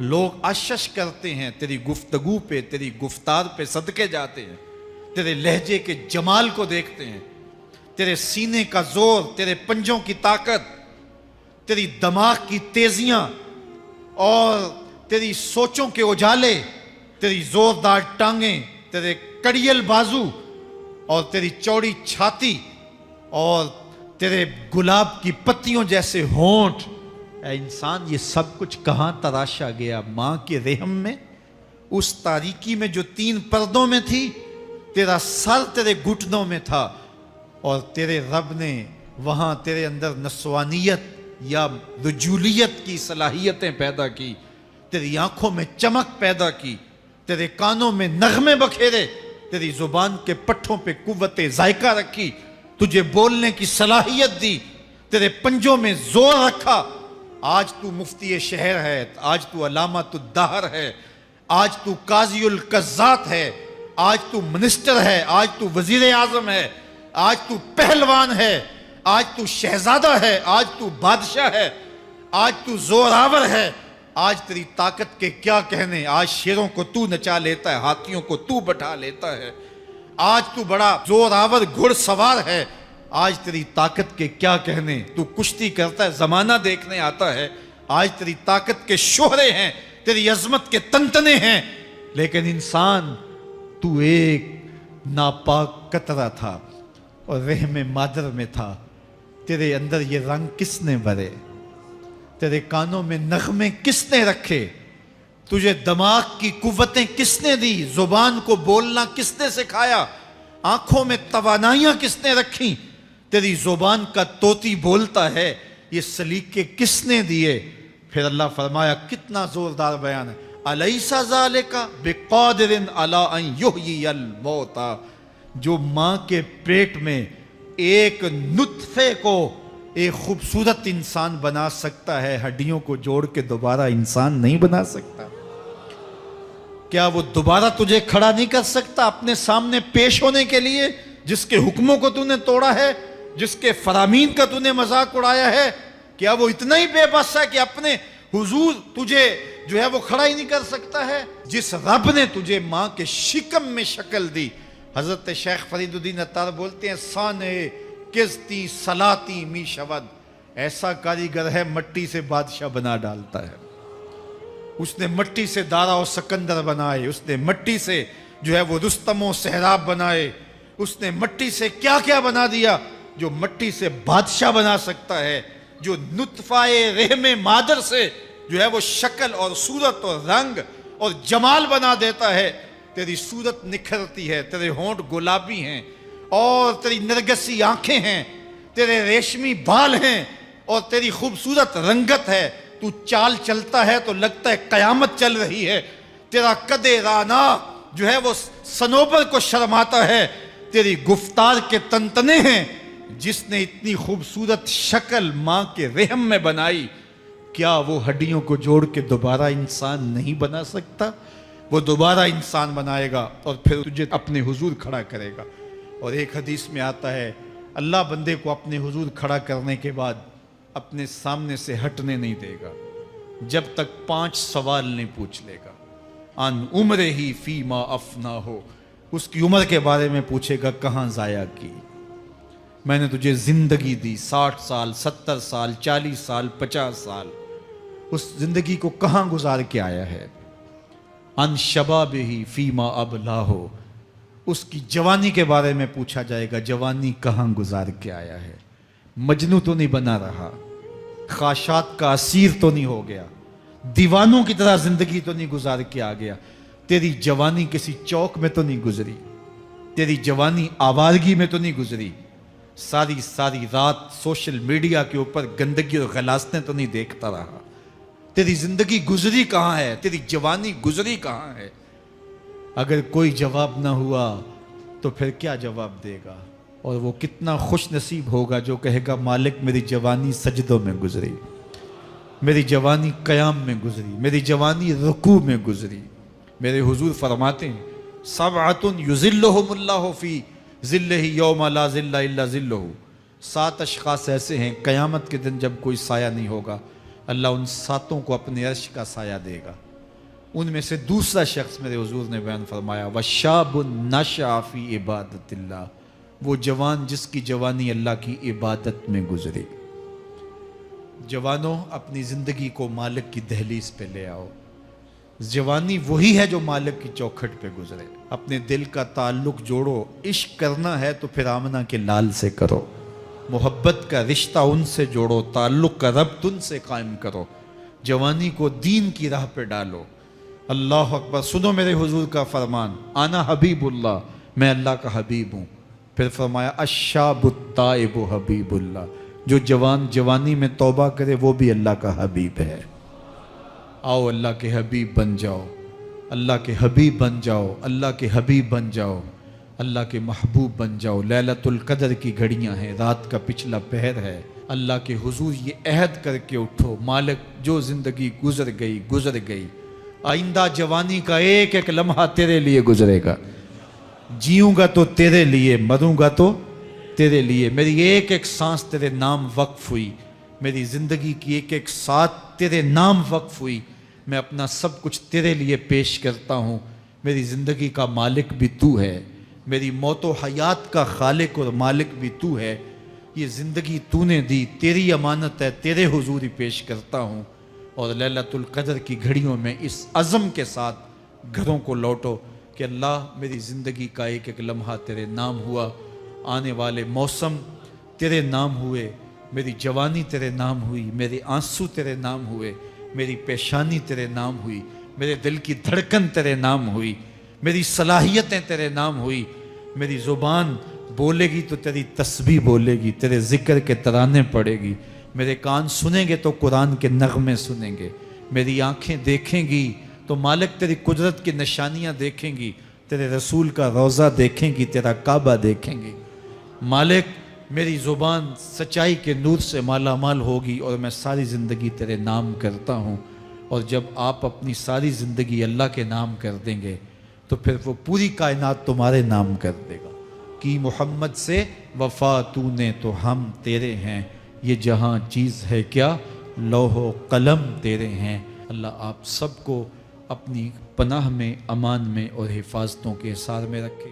لوگ اشش کرتے ہیں تیری گفتگو پہ، تیری گفتار پہ صدقے جاتے ہیں، تیرے لہجے کے جمال کو دیکھتے ہیں، تیرے سینے کا زور، تیرے پنجوں کی طاقت، تیری دماغ کی تیزیاں اور تیری سوچوں کے اجالے، تیری زوردار ٹانگیں، تیرے کڑیل بازو اور تیری چوڑی چھاتی اور تیرے گلاب کی پتیوں جیسے ہونٹ، اے انسان یہ سب کچھ کہاں تراشا گیا؟ ماں کے رحم میں، اس تاریکی میں جو 3 پردوں میں تھی، تیرا سر تیرے گھٹنوں میں تھا، اور تیرے رب نے وہاں تیرے اندر نسوانیت یا رجولیت کی صلاحیتیں پیدا کی، تیری آنکھوں میں چمک پیدا کی، تیرے کانوں میں نغمے بکھیرے، تیری زبان کے پٹھوں پہ قوت ذائقہ رکھی، تجھے بولنے کی صلاحیت دی، تیرے پنجوں میں زور رکھا۔ آج تو مفتی شہر ہے، آج تو علامۃ الدہر ہے، آج تو قاضی القضات ہے، آج تو منسٹر ہے، آج تو وزیر اعظم ہے، آج تو پہلوان ہے، آج تو شہزادہ ہے، آج تو بادشاہ ہے، آج تو زوراور ہے، آج تیری طاقت کے کیا کہنے، آج شیروں کو تو نچا لیتا ہے، ہاتھیوں کو تو بٹھا لیتا ہے، آج تو بڑا زوراور گھڑ سوار ہے، آج تیری طاقت کے کیا کہنے، تو کشتی کرتا ہے، زمانہ دیکھنے آتا ہے، آج تیری طاقت کے شہرے ہیں، تیری عظمت کے تنتنے ہیں، لیکن انسان تو ایک ناپاک قطرہ تھا اور رحم مادر میں تھا، تیرے اندر یہ رنگ کس نے بھرے، تیرے کانوں میں نغمے کس نے رکھے، تجھے دماغ کی قوتیں کس نے دی، زبان کو بولنا کس نے سکھایا، آنکھوں میں توانائیاں کس نے رکھیں، تیری زبان کا طوطی بولتا ہے، یہ سلیقے کس نے دیے؟ پھر اللہ فرمایا، کتنا زوردار بیان ہے، الیس ذالک بقادر علی ان یحیی الموتیٰ، جو ماں کے پیٹ میں ایک نطفے کو ایک خوبصورت انسان بنا سکتا ہے، ہڈیوں کو جوڑ کے دوبارہ انسان نہیں بنا سکتا؟ کیا وہ دوبارہ تجھے کھڑا نہیں کر سکتا اپنے سامنے پیش ہونے کے لیے، جس کے حکموں کو تو نے توڑا ہے، جس کے فرامین کا تو نے مذاق اڑایا ہے؟ کیا وہ اتنا ہی بے بس ہے کہ اپنے حضور تجھے جو ہے وہ کھڑا ہی نہیں کر سکتا ہے؟ جس رب نے تجھے ماں کے شکم میں شکل دی، حضرت شیخ فرید الدین عطار بولتے ہیں، سانے کزتی سلاتی می شود، ایسا کاریگر ہے مٹی سے بادشاہ بنا ڈالتا ہے۔ اس نے مٹی سے دارا و سکندر بنائے، اس نے مٹی سے جو ہے وہ رستم و سہراب بنائے، اس نے مٹی سے کیا کیا بنا دیا، جو مٹی سے بادشاہ بنا سکتا ہے، جو نطفہ رحم مادر سے جو ہے وہ شکل اور صورت اور رنگ اور جمال بنا دیتا ہے۔ تیری صورت نکھرتی ہے، تیرے ہونٹ گلابی ہیں اور تیری نرگسی آنکھیں ہیں، تیرے ریشمی بال ہیں اور تیری خوبصورت رنگت ہے، تو چال چلتا ہے تو لگتا ہے قیامت چل رہی ہے، تیرا قد رانا جو ہے وہ صنوبر کو شرماتا ہے، تیری گفتار کے تنتنے ہیں، جس نے اتنی خوبصورت شکل ماں کے رحم میں بنائی، کیا وہ ہڈیوں کو جوڑ کے دوبارہ انسان نہیں بنا سکتا؟ وہ دوبارہ انسان بنائے گا اور پھر تجھے اپنے حضور کھڑا کرے گا۔ اور ایک حدیث میں آتا ہے اللہ بندے کو اپنے حضور کھڑا کرنے کے بعد اپنے سامنے سے ہٹنے نہیں دے گا جب تک 5 سوال نہیں پوچھ لے گا۔ ان عمرہ ہی فیما افنا ہو، اس کی عمر کے بارے میں پوچھے گا کہاں ضائع کی؟ میں نے تجھے زندگی دی 60 سال 70 سال 40 سال 50 سال، اس زندگی کو کہاں گزار کے آیا ہے؟ ان شباب ہی فیما ابلا ہو، اس کی جوانی کے بارے میں پوچھا جائے گا جوانی کہاں گزار کے آیا ہے؟ مجنوں تو نہیں بنا رہا، خواہشات کا اسیر تو نہیں ہو گیا، دیوانوں کی طرح زندگی تو نہیں گزار کے آ گیا؟ تیری جوانی کسی چوک میں تو نہیں گزری، تیری جوانی آوارگی میں تو نہیں گزری، ساری رات سوشل میڈیا کے اوپر گندگی اور غلاستیں تو نہیں دیکھتا رہا؟ تیری زندگی گزری کہاں ہے؟ تیری جوانی گزری کہاں ہے؟ اگر کوئی جواب نہ ہوا تو پھر کیا جواب دے گا؟ اور وہ کتنا خوش نصیب ہوگا جو کہے گا مالک میری جوانی سجدوں میں گزری، میری جوانی قیام میں گزری، میری جوانی رکوع میں گزری۔ میرے حضور فرماتے ہیں سبعۃ یظلھم اللہ فی ظلہ یوم لا ظل الا ظلہ، 7 اشخاص ایسے ہیں قیامت کے دن جب کوئی سایہ نہیں ہوگا، اللہ ان 7 کو اپنے عرش کا سایہ دے گا۔ ان میں سے دوسرا شخص میرے حضور نے بیان فرمایا وشاب نشأ فی عبادت اللہ، وہ جوان جس کی جوانی اللہ کی عبادت میں گزری۔ جوانوں اپنی زندگی کو مالک کی دہلیز پہ لے آؤ۔ جوانی وہی ہے جو مالک کی چوکھٹ پہ گزرے۔ اپنے دل کا تعلق جوڑو، عشق کرنا ہے تو پھر آمنہ کے لال سے کرو، محبت کا رشتہ ان سے جوڑو، تعلق کا ربط ان سے قائم کرو، جوانی کو دین کی راہ پہ ڈالو۔ اللہ اکبر، سنو میرے حضور کا فرمان، انا حبیب اللہ، میں اللہ کا حبیب ہوں۔ پھر فرمایا الشاب التائب حبیب اللہ، جو جوان جوانی میں توبہ کرے وہ بھی اللہ کا حبیب ہے۔ آؤ اللہ کے حبیب بن جاؤ، اللہ کے حبیب بن جاؤ، اللہ کے حبیب بن جاؤ، اللہ کے محبوب بن جاؤ۔ لیلۃ القدر کی گھڑیاں ہیں، رات کا پچھلا پہر ہے، اللہ کے حضور یہ عہد کر کے اٹھو مالک جو زندگی گزر گئی، آئندہ جوانی کا ایک ایک لمحہ تیرے لیے گزرے گا، جیوں گا تو تیرے لیے، مروں گا تو تیرے لیے۔ میری ایک ایک سانس تیرے نام وقف ہوئی، میری زندگی کی ایک ایک ساتھ تیرے نام وقف ہوئی، میں اپنا سب کچھ تیرے لیے پیش کرتا ہوں۔ میری زندگی کا مالک بھی تو ہے، میری موت و حیات کا خالق اور مالک بھی تو ہے، یہ زندگی تو نے دی، تیری امانت ہے، تیرے حضور ہی پیش کرتا ہوں۔ اور لیلۃ القدر کی گھڑیوں میں اس عزم کے ساتھ گھروں کو لوٹو کہ اللہ میری زندگی کا ایک ایک لمحہ تیرے نام ہوا، آنے والے موسم تیرے نام ہوئے، میری جوانی تیرے نام ہوئی، میرے آنسو تیرے نام ہوئے، میری پیشانی تیرے نام ہوئی، میرے دل کی دھڑکن تیرے نام ہوئی، میری صلاحیتیں تیرے نام ہوئی، میری زبان بولے گی تو تیری تسبیح بولے گی، تیرے ذکر کے ترانے پڑے گی، میرے کان سنیں گے تو قرآن کے نغمے سنیں گے، میری آنکھیں دیکھیں گی تو مالک تیری قدرت کی نشانیاں دیکھیں گی، تیرے رسول کا روضہ دیکھیں گی، تیرا کعبہ دیکھیں گی۔ مالک میری زبان سچائی کے نور سے مالا مال ہوگی اور میں ساری زندگی تیرے نام کرتا ہوں۔ اور جب آپ اپنی ساری زندگی اللہ کے نام کر دیں گے تو پھر وہ پوری کائنات تمہارے نام کر دے گا۔ کی محمد سے وفا تو نے تو ہم تیرے ہیں، یہ جہاں چیز ہے کیا لوح و قلم تیرے ہیں۔ اللہ آپ سب کو اپنی پناہ میں، امان میں اور حفاظتوں کے حصار میں رکھے۔